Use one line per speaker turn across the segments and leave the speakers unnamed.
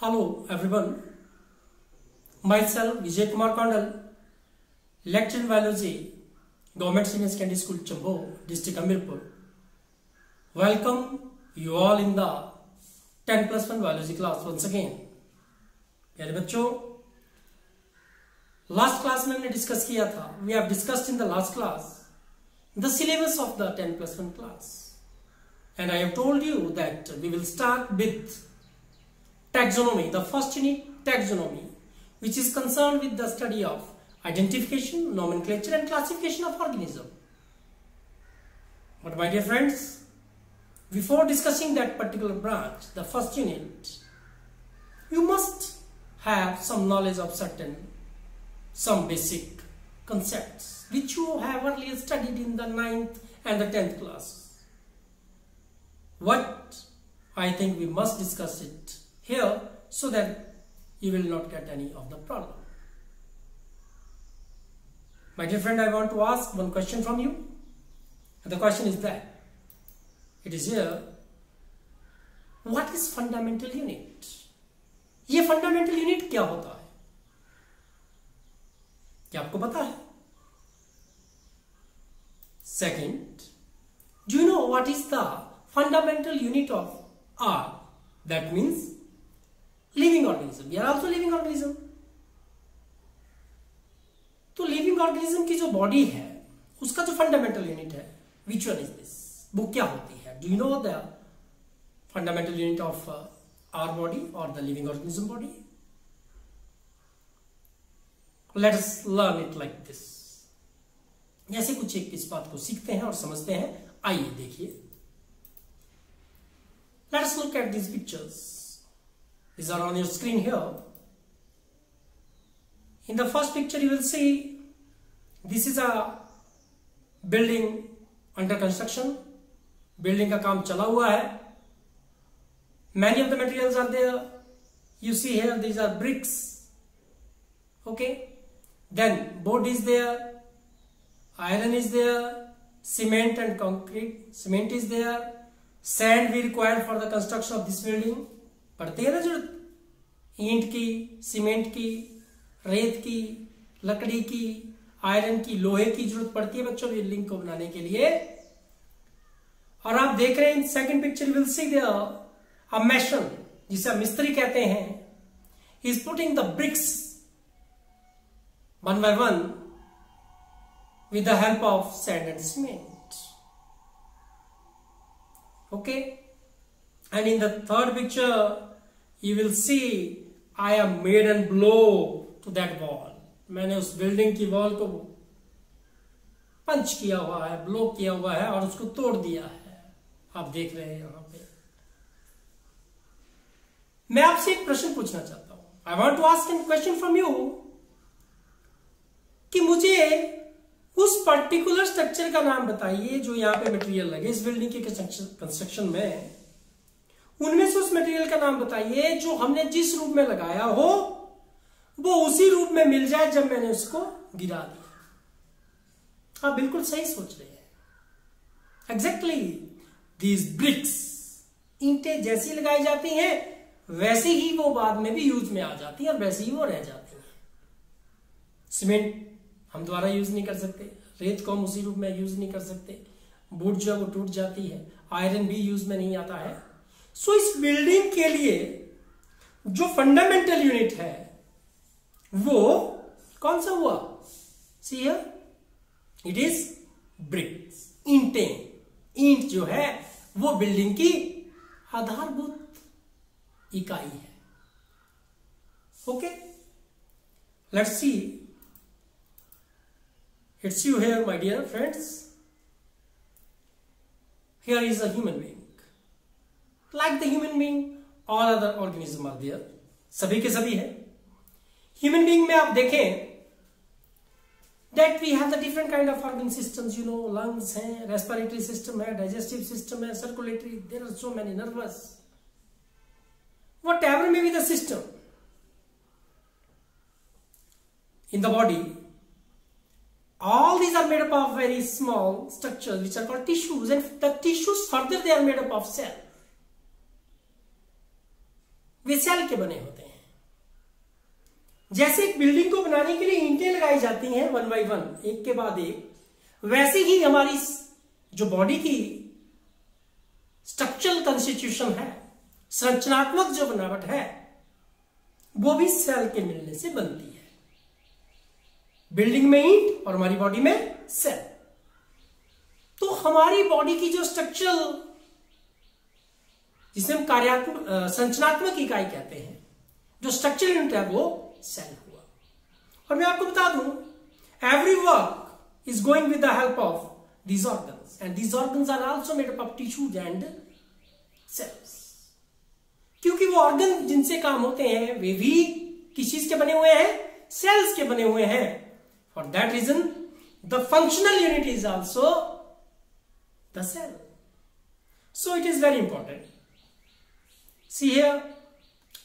Hello everyone, myself Vijay Kumar Kondal, lecturer in biology, Government Senior Secondary School, Chambo, District Hamirpur. Welcome you all in the 10+1 biology class once again. प्यारे बच्चों, last class में हमने discuss किया था. We have discussed in the last class the syllabus of the 10+1 class, and I have told you that we will start with taxonomy, the first unit, taxonomy, which is concerned with the study of identification, nomenclature and classification of organism. But my dear friends, before discussing that particular branch, the first unit, you must have some knowledge of some basic concepts which you have earlier studied in the 9th and the 10th class. What I think we must discuss it here so that you will not get any of the problem. My dear friend, I want to ask one question from you. The question is that, it is here, what is fundamental unit? ये fundamental unit क्या होता है? क्या आपको पता है? Second, do you know what is the fundamental unit of R? That means living organism. We are also living organism. तो living organism की जो बॉडी है उसका जो फंडामेंटल यूनिट है, विच वन इज दिस? वो क्या होती है? Do you know the fundamental unit of our body और the living organism body? Let us learn it like this. जैसे कुछ एक इस बात को सीखते हैं और समझते हैं. आइए देखिए. Let us look at this pictures. These are on your screen here. In the first picture you will see this is a building under construction. Building का काम चला हुआ है. Many of the materials are there. You see here these are bricks. Okay. Then board is there. Iron is there. Cement and concrete. Cement is there. Sand we require for the construction of this building. पड़ती है ना जरूरत, ईंट की, cement की, रेत की, लकड़ी की, आयरन की, लोहे की जरूरत पड़ती है बच्चों बिल्डिंग को बनाने के लिए. और आप देख रहे हैं second picture will see there a mason, जिसे मिस्त्री कहते हैं, he is putting the bricks one by one with the help of sand and cement. Okay. And in the third picture, you will see I have made a blow to that wall. मैंने उस building की wall को पंच किया हुआ है, blow किया हुआ है और उसको तोड़ दिया है. आप देख रहे हैं यहां पे. मैं आपसे एक प्रश्न पूछना चाहता हूं. I want to ask a question from you कि मुझे उस पर्टिकुलर स्ट्रक्चर का नाम बताइए जो यहाँ पे मटेरियल लगे इस बिल्डिंग के कंस्ट्रक्शन में. उनमें से उस मटेरियल का नाम बताइए जो हमने जिस रूप में लगाया हो वो उसी रूप में मिल जाए जब मैंने उसको गिरा दिया. आप बिल्कुल सही सोच रहे हैं. एग्जैक्टली दीज ब्रिक्स, ईंटें जैसी लगाई जाती हैं वैसे ही वो बाद में भी यूज में आ जाती हैं और वैसे ही वो रह जाती हैं. सीमेंट हम दोबारा यूज नहीं कर सकते, रेत को हम उसी रूप में यूज नहीं कर सकते, वुड जो है वो टूट जाती है, आयरन भी यूज में नहीं आता है. सो इस बिल्डिंग के लिए जो फंडामेंटल यूनिट है वो कौन सा हुआ? See here, it is bricks, ईंटें. ईंट जो है वो बिल्डिंग की आधारभूत इकाई है. Okay. Let's see. It's you here my dear friends. Here is a human being. Like the human being, all other organisms are there. सभी के सभी है. Human being में आप देखें that we have the different kind of organ systems, you know, lungs हैं, respiratory system है, digestive system है, circulatory, there are so many, nervous. Whatever may be the system in the body, all these are made up of very small structures which are called tissues, and the tissues further they are made up of cells. वे cell के बने होते हैं। जैसे एक building को बनाने के लिए ईंटें लगाई जाती हैं वन बाई वन, एक के बाद एक, वैसे ही हमारी जो बॉडी की स्ट्रक्चरल कंस्टिट्यूशन है, संरचनात्मक जो बनावट है, वो भी सेल के मिलने से बनती है। बिल्डिंग में ईंट और हमारी बॉडी में सेल। तो हमारी बॉडी की जो स्ट्रक्चरल, जिसे हम कार्यात्मक संरचनात्मक इकाई कहते हैं, जो स्ट्रक्चरल यूनिट है, वो सेल हुआ। और मैं आपको बता दूं, every work is going with the help of these organs, and these organs are also made up of tissues and cells। क्योंकि वो ऑर्गन जिनसे काम होते हैं वे भी किस चीज के बने हुए हैं? सेल्स के बने हुए हैं। For that reason the functional unit is also the cell. So it is very important. See here,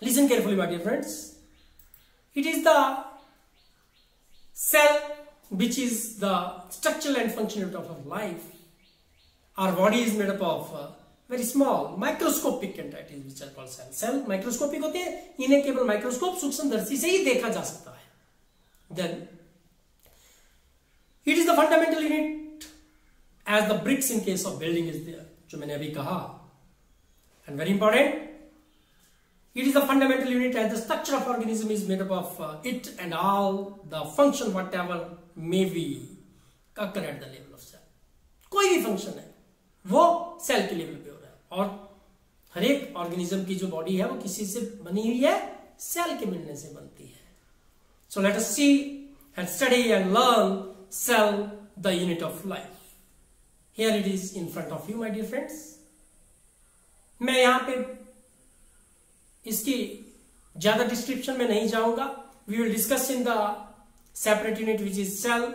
listen carefully my dear friends, it is the cell which is the structural and functional unit of our life. Our body is made up of very small microscopic entities which are called cells. Cell microscopic होते हैं, इन्हें केवल microscope सूक्ष्मदर्शी से ही देखा जा सकता है। Then it is the fundamental unit as the bricks in case of building is there, जो मैंने अभी कहा, and very important, it is the fundamental unit as the structure of organism is made up of it and all the function whatever may be occur at the level of cell। कोई भी function है वो cell के level पे हो रहा है, और हर एक ऑर्गेनिज्म की जो बॉडी है वो किसी से बनी हुई है? सेल के मिलने से बनती है। So let us see and study and learn cell, the unit of life. Here it is in front of you my dear friends. मैं यहां पे इसकी ज्यादा डिस्क्रिप्शन में नहीं जाऊंगा। We will discuss in the separate unit which is cell.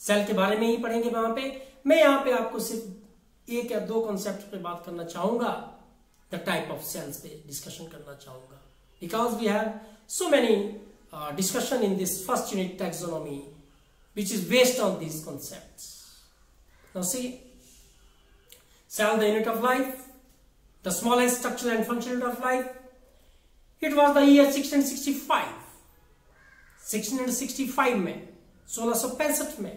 Cell के बारे में ही पढ़ेंगे वहां पे। मैं यहां पे आपको सिर्फ एक या दो कॉन्सेप्ट पे बात करना चाहूंगा, द टाइप ऑफ सेल्स पे डिस्कशन करना चाहूंगा, because we have so many discussion in this first unit taxonomy which is based on these concepts. Now see, cell the unit of life, the smallest structural and functional unit of life. It was the year 1665। 1665 में, 1665 में,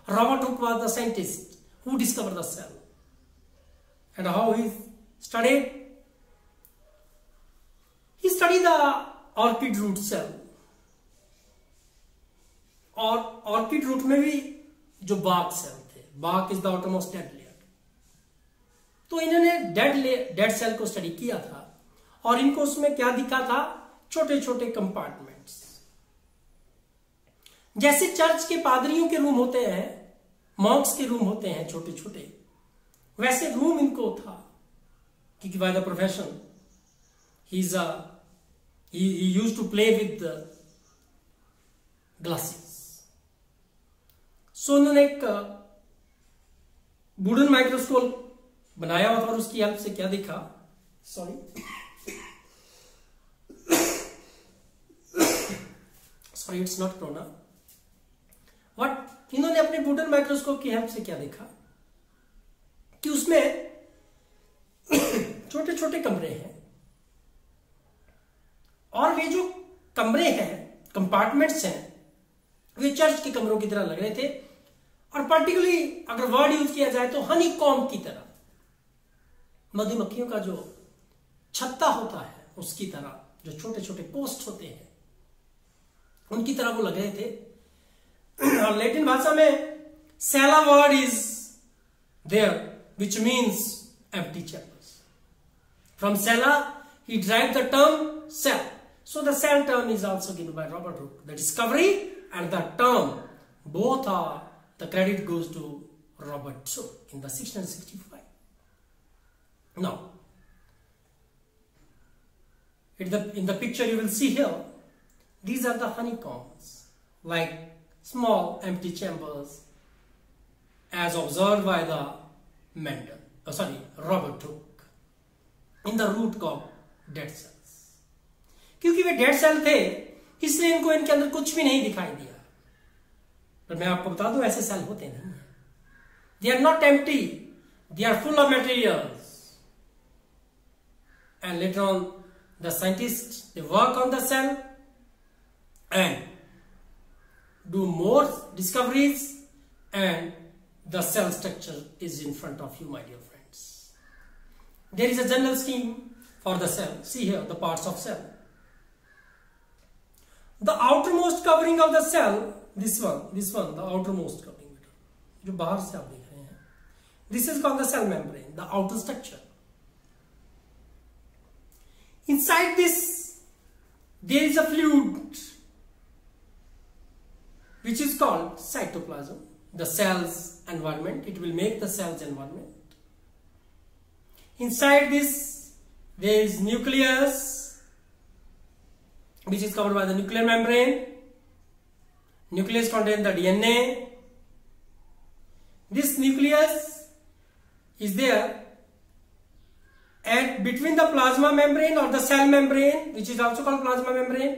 Robert Hooke was the scientist who discovered the cell, and how he studied? He studied the orchid root cell। और orchid root में भी जो bark cell थे, bark is the outermost dead layer। तो इन्होंने dead cell को study किया था, और इनको उसमें क्या दिखा था? छोटे छोटे कंपार्टमेंट्स। जैसे चर्च के पादरियों के रूम होते हैं, मॉन्क्स के रूम होते हैं छोटे छोटे, वैसे रूम इनको था, क्योंकि by the profession he used to play with glasses. So उन्होंने एक वुडन माइक्रोस्कोप बनाया हुआ था, और उसकी हेल्प से क्या दिखा? Sorry, it's not corona. But इन्होंने अपने वुडन माइक्रोस्कोप की हेल्प से क्या देखा कि उसमें छोटे छोटे कमरे हैं, और वे जो कमरे हैं, कंपार्टमेंट्स हैं, वे चर्च के कमरों की तरह लग रहे थे। और पर्टिकुलरली अगर वर्ड यूज किया जाए तो हनी कॉम्ब की तरह, मधुमक्खियों का जो छत्ता होता है उसकी तरह, जो छोटे छोटे पोस्ट होते हैं उनकी तरह वो लग रहे थे। और लैटिन भाषा में cella word is there which means empty chambers. From cella he derived the term cell। So the cell term is also given by Robert Hooke। The discovery and the term, both are, the credit goes to Robert Hooke in the 1665. Now, in the picture you will see here, these are the honeycombs, like small empty chambers, as observed by the Robert Hooke, in the root of dead cells. क्योंकि वे dead cell थे इसलिए इनको इनके अंदर कुछ भी नहीं दिखाई दिया। पर मैं आपको बता दूं, ऐसे सेल होते नहीं है। They are not empty, they are full of materials, and later on the scientists, they work on the cell and do more discoveries, and the cell structure is in front of you, my dear friends. There is a general scheme for the cell. See here the parts of cell. The outermost covering of the cell, this one, the outermost covering, जो बाहर से आप देख रहे हैं, this is called the cell membrane, the outer structure. Inside this, there is a fluid which is called cytoplasm, the cell's environment. It will make the cell's environment. Inside this, there is nucleus, which is covered by the nuclear membrane. Nucleus contains the DNA. This nucleus is there, and between the plasma membrane or the cell membrane, which is also called plasma membrane,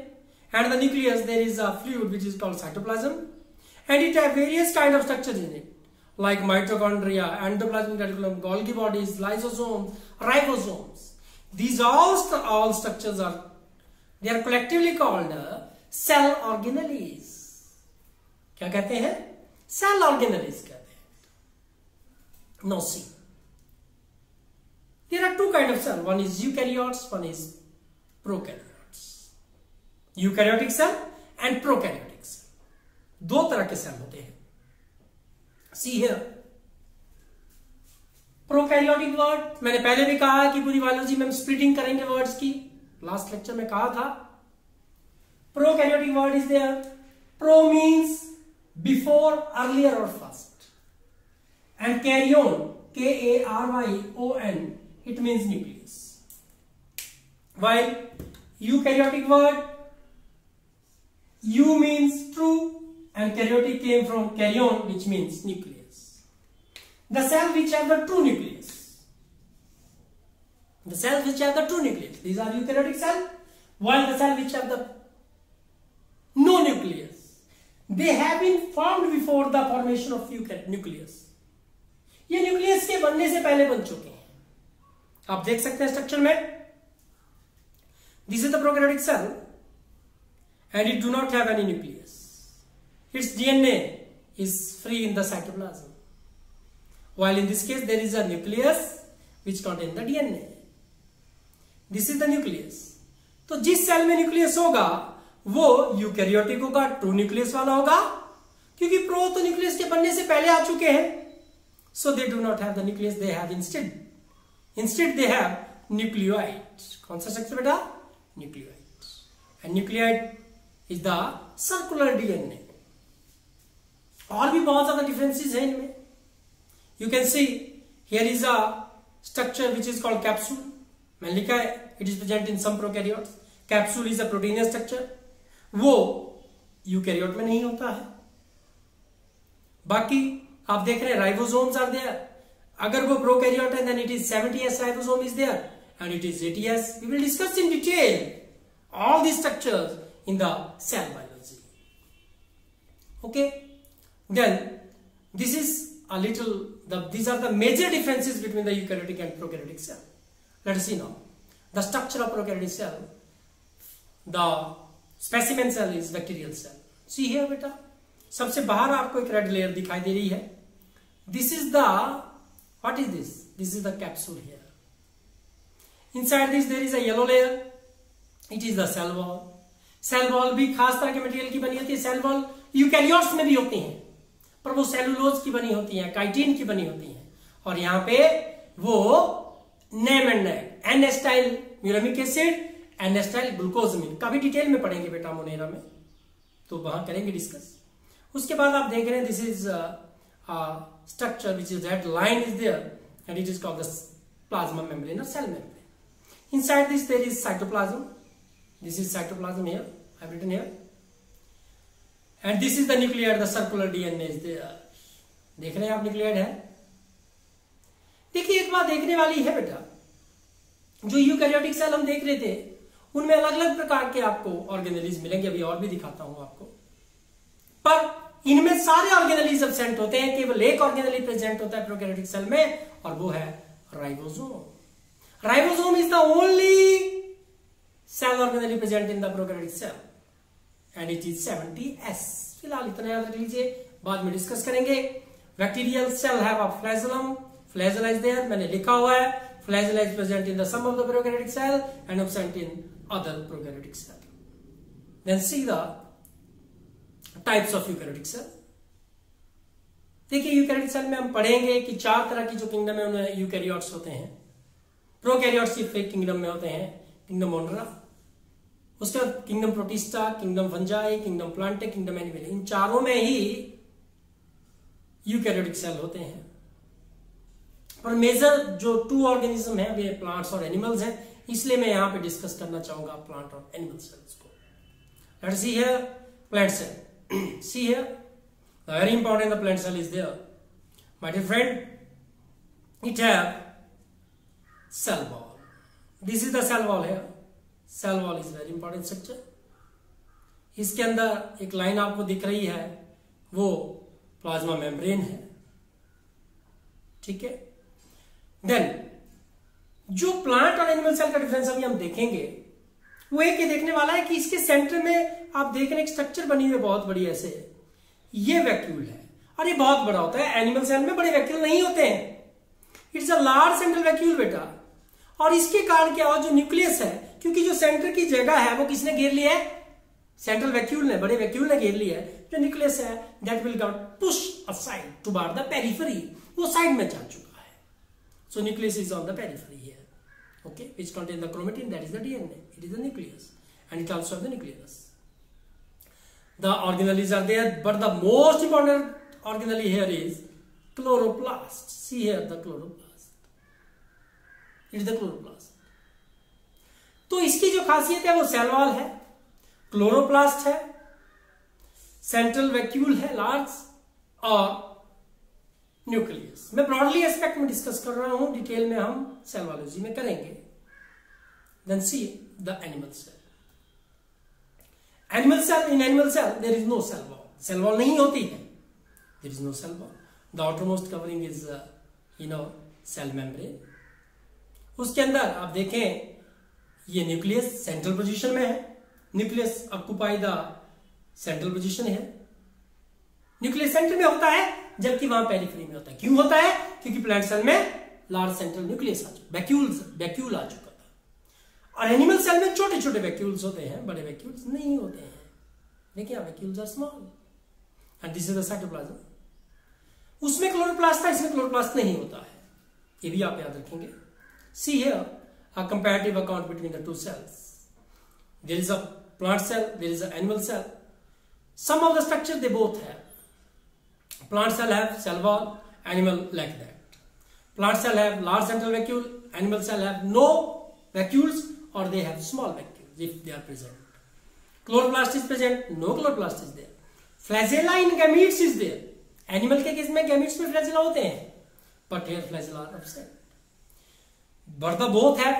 and the nucleus, there is a fluid which is called cytoplasm, and it has various kind of structures in it, like mitochondria, endoplasmic reticulum, Golgi bodies, lysosomes, ribosomes. These all structures are, they are collectively called cell organelles. क्या कहते हैं? Cell organelles कहते हैं. Now see, there are two kinds of cells. One is eukaryotes, one is prokaryotes. Eukaryotic cell and prokaryotic cell. दो तरह के cell होते हैं. See here, प्रोकैरियोटिक वर्ड मैंने पहले भी कहा कि पूरी बायोलॉजी में हम स्प्लिटिंग करेंगे वर्ड्स की. लास्ट लेक्चर में कहा था. Prokaryotic word is there. Pro means before, earlier और first, and karyon, KARYON, it means nucleus. While eukaryotic word, U means true, and karyotic came from karyon, which means nucleus. The cells which have the true nucleus. The cells which have the true nucleus, these are eukaryotic cells. While the cells which have the no nucleus, they have been formed before the formation of nucleus. ये nucleus के बनने से पहले बन चुके हैं. आप देख सकते हैं स्ट्रक्चर में. This is the prokaryotic cell and it do not have any nucleus. Its DNA is free in the cytoplasm. While in this case there is a nucleus which contains the DNA. This is the nucleus. तो जिस cell में nucleus होगा वो eukaryotic होगा, true nucleus वाला होगा, क्योंकि pro तो न्यूक्लियस के बनने से पहले आ चुके हैं. So they do not have the nucleus, they have instead they have nucleoid. कौन सा स्ट्रक्चर बेटा? Nucleoid. And nucleoid is the circular DNA. और भी बहुत ज्यादा डिफरेंसेस हैं इनमें. You can see here is a structure which is called capsule. मैंने लिखा है it is present in some prokaryotes. Capsule is a proteinous structure. वो यूकैरियोट में नहीं होता है. बाकी आप देख रहे हैं राइबोसोम्स आर देयर. अगर वो प्रोकैरियोट है then it is 70S ribosome is there and it is 80S. We will discuss in detail all these structures in the cell biology. Okay, then this is a little these are the major differences between the eukaryotic and prokaryotic cell. Let us see now the structure of prokaryotic cell. The specimen cell is bacterial cell. See here beta, सबसे बाहर आपको एक red layer दिखाई दे रही है. This is the, what is this? This is the capsule here. Inside this there is a yellow layer. It is the cell wall. Cell wall भी खास तरह के मटेरियल की बनी होती है. सेल वॉल यूकैरियोट्स में भी होती हैं, पर वो सेलुलोज की बनी होती है, काइटिन की बनी होती है. और यहाँ पे वो name and N acetyl muramic acid, N acetyl glucosamine का भी डिटेल में पढ़ेंगे बेटा मोनेरा में, तो वहां करेंगे डिस्कस. उसके बाद आप देख रहे हैं this is structure which is red line is there and it is called the plasma membrane और cell membrane. Inside this there is cytoplasm. This is cytoplasm here. I have written here. And this is the nucleus, the circular DNA is there. देख रहे हैं आप nucleus है. देखिए एक बात देखने वाली है बेटा, जो यूकैरियोटिक सेल हम देख रहे थे उनमें अलग अलग प्रकार के आपको ऑर्गेनेलिज मिलेंगे. अभी और भी दिखाता हूं आपको. पर इनमें सारे ऑर्गेनेलिज एब्सेंट होते हैं, केवल एक ऑर्गेनेली प्रेजेंट होता है प्रोकैरियोटिक सेल में, और वो है ribosome. Ribosome is the only cell organelle present in the prokaryotic cell and it is 70s। फिलहाल इतना याद रख लीजिए, बाद में डिस्कस करेंगे। Bacterial cell have a flagellum, flagella is there, मैंने लिखा हुआ है। Flagella is present in the some of the prokaryotic cell and absent in other prokaryotic cell. Then see the types of eukaryotic cell. देखिए eukaryotic cell में हम पढ़ेंगे कि 4 तरह की जो किंगडम है उनमें यूकैरियोट्स होते हैं। प्रोकैरियोट्स सिर्फ एक किंगडम में होते हैं, किंगडम मोनरा, उसके बाद kingdom Protista, kingdom fungi, kingdom plantae, kingdom animal. इन चारों में ही यूकैरियोटिक सेल होते हैं। पर मेजर जो 2 ऑर्गेनिज्म है वे प्लांट्स और एनिमल्स हैं, इसलिए मैं यहां पे डिस्कस करना चाहूंगा प्लांट और एनिमल सेल्स को। Let's see here plant cell. See here very important, the plant cell is there my dear friend. It have cell wall, this is the cell wall है। Cell wall is very important structure. इसके अंदर एक line आपको दिख रही है, वो plasma membrane है, ठीक है। देन जो प्लांट और एनिमल सेल का डिफरेंस अभी हम देखेंगे वो एक ये देखने वाला है कि इसके सेंटर में आप देख रहे हैं एक स्ट्रक्चर बनी हुई है बहुत बड़ी ऐसे, ये वैक्यूल है और ये बहुत बड़ा होता है। एनिमल सेल में बड़े वैक्यूल नहीं होते हैं, it's a large central vacuole बेटा। और इसके कारण क्या हो, जो न्यूक्लियस है, क्योंकि जो सेंटर की जगह है वो किसने घेर लिया है, सेंट्रल वैक्यूल ने, बड़े वैक्यूल ने घेर लिया है। जो न्यूक्लियस है that will got push aside toward the periphery, वो साइड में जा चुका है। सो nucleus is on the periphery here, okay, which contain the chromatin, that is the DNA, it is the nucleus and it also have the nucleus. The organelles are there, but the most important organelle here is chloroplast. See here the chloroplast. It is the chloroplast. तो इसकी जो खासियत है वो cell wall है, chloroplast है, central vacuole है large, और न्यूक्लियस। मैं ब्रॉडली एस्पेक्ट में डिस्कस कर रहा हूं, डिटेल में हम सेल बायोलॉजी में करेंगे। Then see the animal cell. Animal cell, in animal cell there is no cell wall, cell wall नहीं होती है, there is no cell wall. The outermost covering is cell membrane. उसके अंदर आप देखें ये न्यूक्लियस सेंट्रल पोजीशन में है, nucleus occupy the central position है। न्यूक्लियस सेंटर में होता है जबकि वहां पेरिफेरी में होता है। क्यों होता है, क्योंकि प्लांट सेल में लार्ज सेंट्रल न्यूक्लियस आ चुका, वैक्यूल आ चुका था। और एनिमल सेल में छोटे छोटे वैक्यूल्स होते हैं, बड़े वैक्यूल्स नहीं होते हैं। देखिए vacuoles are small and this is the cytoplasm. उसमें क्लोरोप्लास्ट था, इसमें क्लोरोप्लास्ट नहीं होता है, ये भी आप याद रखेंगे। See here a comparative account between the two cells. There is a plant cell, there is an animal cell. Some of the structure they both have. Plant cell have cell wall, animal like that. Plant cell have large central vacuole, animal cell have no vacuoles or they have small vacuoles if they are present. Chloroplast is present, no chloroplast is there. Flagella in gametes is there. Animal के case में gametes में flagella होते हैं, but here flagella are absent. But the both have,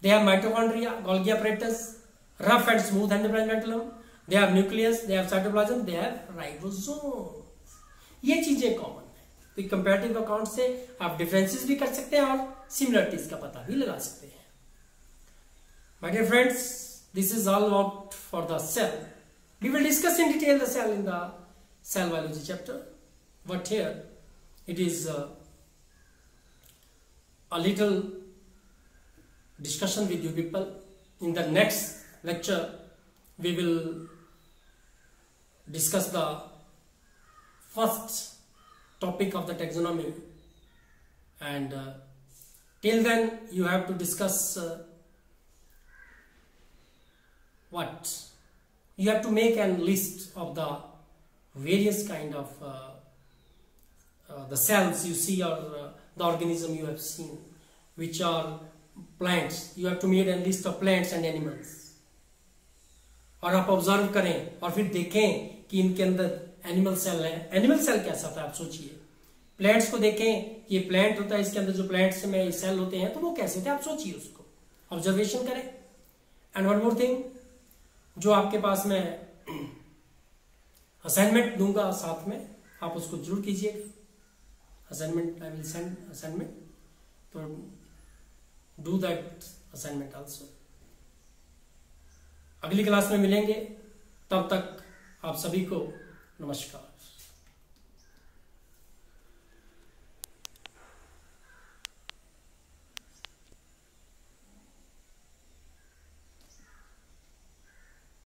they have mitochondria, Golgi apparatus, rough and smooth endoplasmic, they have nucleus, they have cytoplasm, they have ribosomes. ये चीजें common है। तो comparative account से आप differences भी कर सकते हैं और सिमिलरिटीज का पता भी लगा सकते हैं। My dear friends, this is all about for the cell. We will discuss in detail the cell in the cell biology chapter, but here it is a little discussion with you people. In the next lecture we will discuss the first topic of the taxonomy, and till then you have to discuss what you have to make a list of the various kind of the cells you see, or the organism you have seen, which are plants. You have to make a list of plants and animals. और आप observe करें और फिर देखें कि इनके अंदर animal cell है। एनिमल सेल कैसा था आप सोचिए। प्लांट्स को देखें, ये प्लांट होता है, इसके अंदर जो प्लांट्स में सेल होते हैं तो वो कैसे थे आप सोचिए, उसको ऑब्जर्वेशन करें। एंड वन मोर थिंग, जो आपके पास में असाइनमेंट दूंगा साथ में, आप उसको जरूर कीजिएगा। assignment I will send assignment, so do that assignment also. अगली क्लास में मिलेंगे, तब तक आप सभी को नमस्कार।